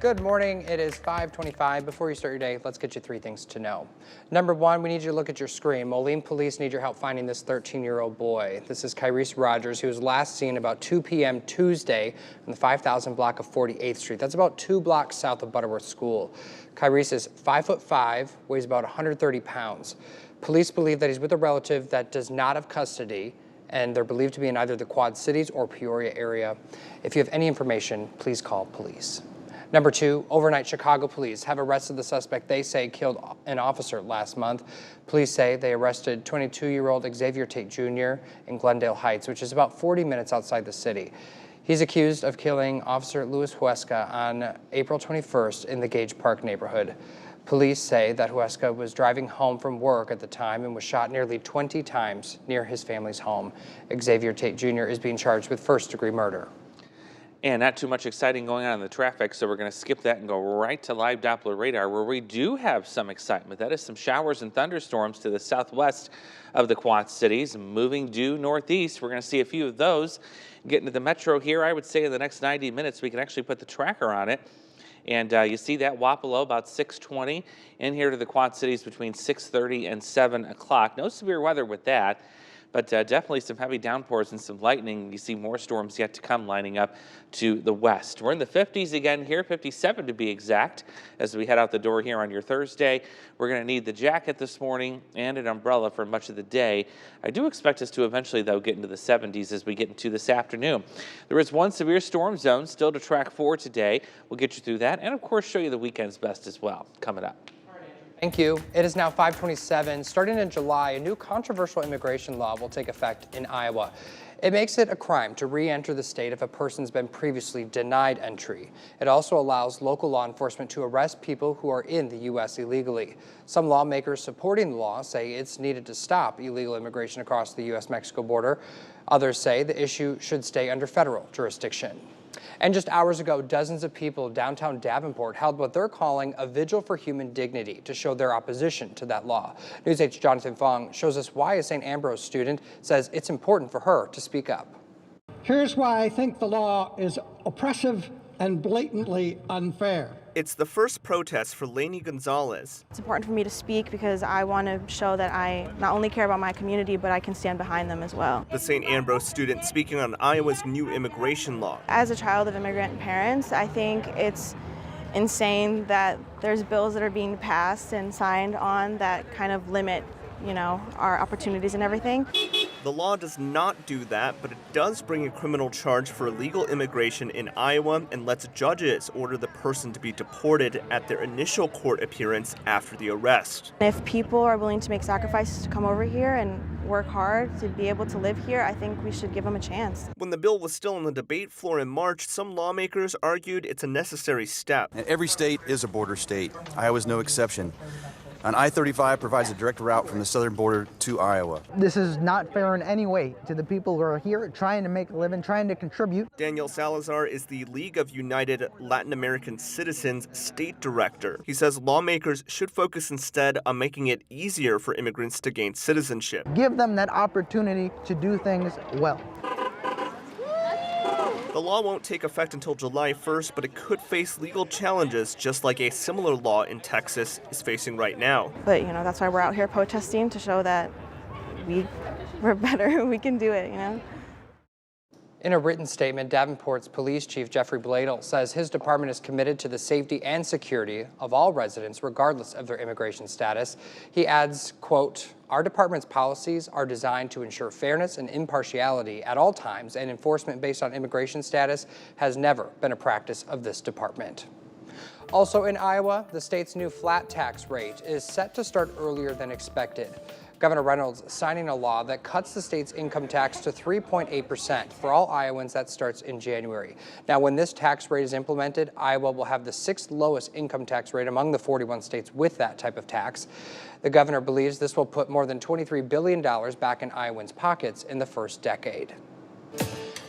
Good morning. It is 5:25. Before you start your day, let's get you 3 things to know. Number 1, we need you to look at your screen. Moline police need your help finding this 13-year-old boy. This is Kyrese Rogers, who was last seen about 2 p.m. Tuesday in the 5000 block of 48th Street. That's about 2 blocks south of Butterworth School. Kyrese is 5'5", weighs about 130 pounds. Police believe that he's with a relative that does not have custody, and they're believed to be in either the Quad Cities or Peoria area. If you have any information, please call police. Number 2, overnight Chicago police have arrested the suspect they say killed an officer last month. Police say they arrested 22-year-old Xavier Tate Jr. in Glendale Heights, which is about 40 minutes outside the city. He's accused of killing Officer Luis Huesca on April 21st in the Gage Park neighborhood. Police say that Huesca was driving home from work at the time and was shot nearly 20 times near his family's home. Xavier Tate Jr. is being charged with first-degree murder. And not too much exciting going on in the traffic, so we're going to skip that and go right to live Doppler radar, where we do have some excitement. That is some showers and thunderstorms to the southwest of the Quad Cities, moving due northeast. We're going to see a few of those. Getting to the metro here, I would say in the next 90 minutes, we can actually put the tracker on it. And you see that Wapello about 6:20, in here to the Quad Cities between 6:30 and 7 o'clock. No severe weather with that, but definitely some heavy downpours and some lightning. You see more storms yet to come lining up to the west. We're in the 50s again here, 57 to be exact, as we head out the door here on your Thursday. We're going to need the jacket this morning and an umbrella for much of the day. I do expect us to eventually, though, get into the 70s as we get into this afternoon. There is one severe storm zone still to track for today. We'll get you through that and, of course, show you the weekend's best as well coming up. Thank you. It is now 5:27. Starting in July, a new controversial immigration law will take effect in Iowa. It makes it a crime to re-enter the state if a person's been previously denied entry. It also allows local law enforcement to arrest people who are in the U.S. illegally. Some lawmakers supporting the law say it's needed to stop illegal immigration across the U.S.-Mexico border. Others say the issue should stay under federal jurisdiction. And just hours ago, dozens of people downtown Davenport held what they're calling a vigil for human dignity to show their opposition to that law. News 8's Jonathan Fong shows us why a St. Ambrose student says it's important for her to speak up. Here's why I think the law is oppressive and blatantly unfair. It's the first protest for Lainey Gonzalez. It's important for me to speak because I want to show that I not only care about my community, but I can stand behind them as well. The St. Ambrose student speaking on Iowa's new immigration law. As a child of immigrant parents, I think it's insane that there's bills that are being passed and signed on that kind of limit, our opportunities and everything. The law does not do that, but it does bring a criminal charge for illegal immigration in Iowa and lets judges order the person to be deported at their initial court appearance after the arrest. If people are willing to make sacrifices to come over here and work hard to be able to live here, I think we should give them a chance. When the bill was still on the debate floor in March, some lawmakers argued it's a necessary step. Every state is a border state. Iowa's no exception. And I-35 provides a direct route from the southern border to Iowa. This is not fair in any way to the people who are here trying to make a living, trying to contribute. Daniel Salazar is the League of United Latin American Citizens state director. He says lawmakers should focus instead on making it easier for immigrants to gain citizenship. Give them that opportunity to do things well. The law won't take effect until July 1st, but it could face legal challenges, just like a similar law in Texas is facing right now. But, that's why we're out here protesting, to show that we're better, we can do it, In a written statement, Davenport's police chief Jeffrey Bladel says his department is committed to the safety and security of all residents, regardless of their immigration status. He adds, quote, "Our department's policies are designed to ensure fairness and impartiality at all times, and enforcement based on immigration status has never been a practice of this department." Also in Iowa, the state's new flat tax rate is set to start earlier than expected. Governor Reynolds signing a law that cuts the state's income tax to 3.8% for all Iowans. That starts in January. Now, when this tax rate is implemented, Iowa will have the 6th lowest income tax rate among the 41 states with that type of tax. The governor believes this will put more than $23 billion back in Iowans' pockets in the first decade.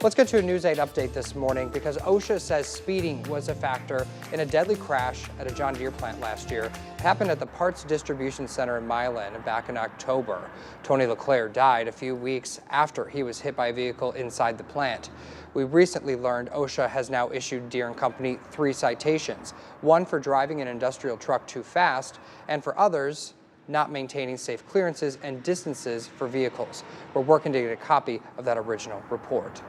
Let's get to a News 8 update this morning because OSHA says speeding was a factor in a deadly crash at a John Deere plant last year. It happened at the Parts Distribution Center in Milan back in October. Tony LeClaire died a few weeks after he was hit by a vehicle inside the plant. We recently learned OSHA has now issued Deere & Company 3 citations, one for driving an industrial truck too fast, and for others, not maintaining safe clearances and distances for vehicles. We're working to get a copy of that original report.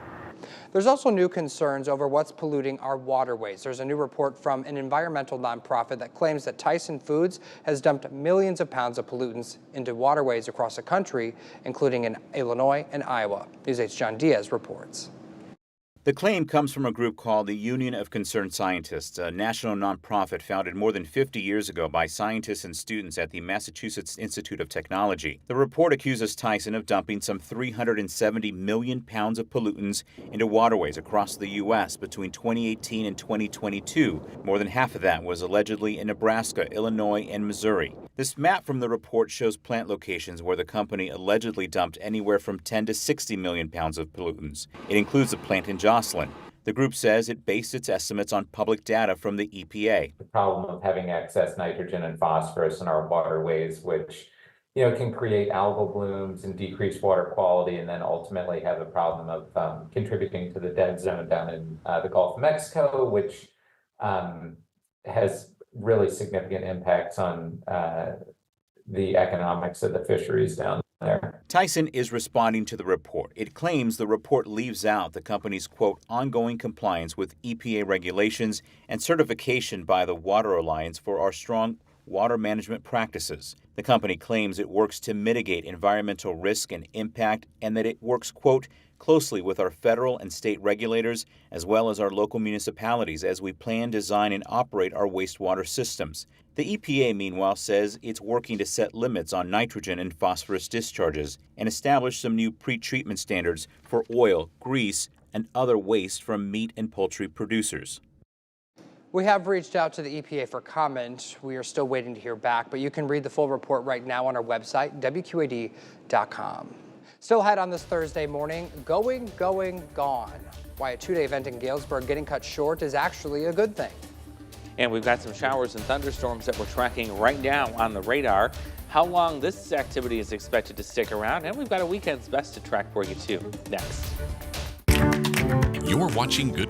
There's also new concerns over what's polluting our waterways. There's a new report from an environmental nonprofit that claims that Tyson Foods has dumped millions of pounds of pollutants into waterways across the country, including in Illinois and Iowa. News 8's John Diaz reports. The claim comes from a group called the Union of Concerned Scientists, a national nonprofit founded more than 50 years ago by scientists and students at the Massachusetts Institute of Technology. The report accuses Tyson of dumping some 370 million pounds of pollutants into waterways across the U.S. between 2018 and 2022. More than half of that was allegedly in Nebraska, Illinois, and Missouri. This map from the report shows plant locations where the company allegedly dumped anywhere from 10 to 60 million pounds of pollutants. It includes a plant in Joslin. The group says it based its estimates on public data from the EPA. The problem of having excess nitrogen and phosphorus in our waterways, which can create algal blooms and decrease water quality, and then ultimately have the problem of contributing to the dead zone down in the Gulf of Mexico, which has really significant impacts on the economics of the fisheries down there. Tyson is responding to the report. It claims the report leaves out the company's, quote, ongoing compliance with EPA regulations and certification by the Water Alliance for our strong water management practices. The company claims it works to mitigate environmental risk and impact, and that it works, quote, closely with our federal and state regulators as well as our local municipalities as we plan, design, and operate our wastewater systems. The EPA, meanwhile, says it's working to set limits on nitrogen and phosphorus discharges and establish some new pretreatment standards for oil, grease, and other waste from meat and poultry producers. We have reached out to the EPA for comment. We are still waiting to hear back, but you can read the full report right now on our website, WQAD.com. Still ahead on this Thursday morning, going, gone. Why a 2-day event in Galesburg getting cut short is actually a good thing. And we've got some showers and thunderstorms that we're tracking right now on the radar. How long this activity is expected to stick around, and we've got a weekend's best to track for you too. Next. You're watching Good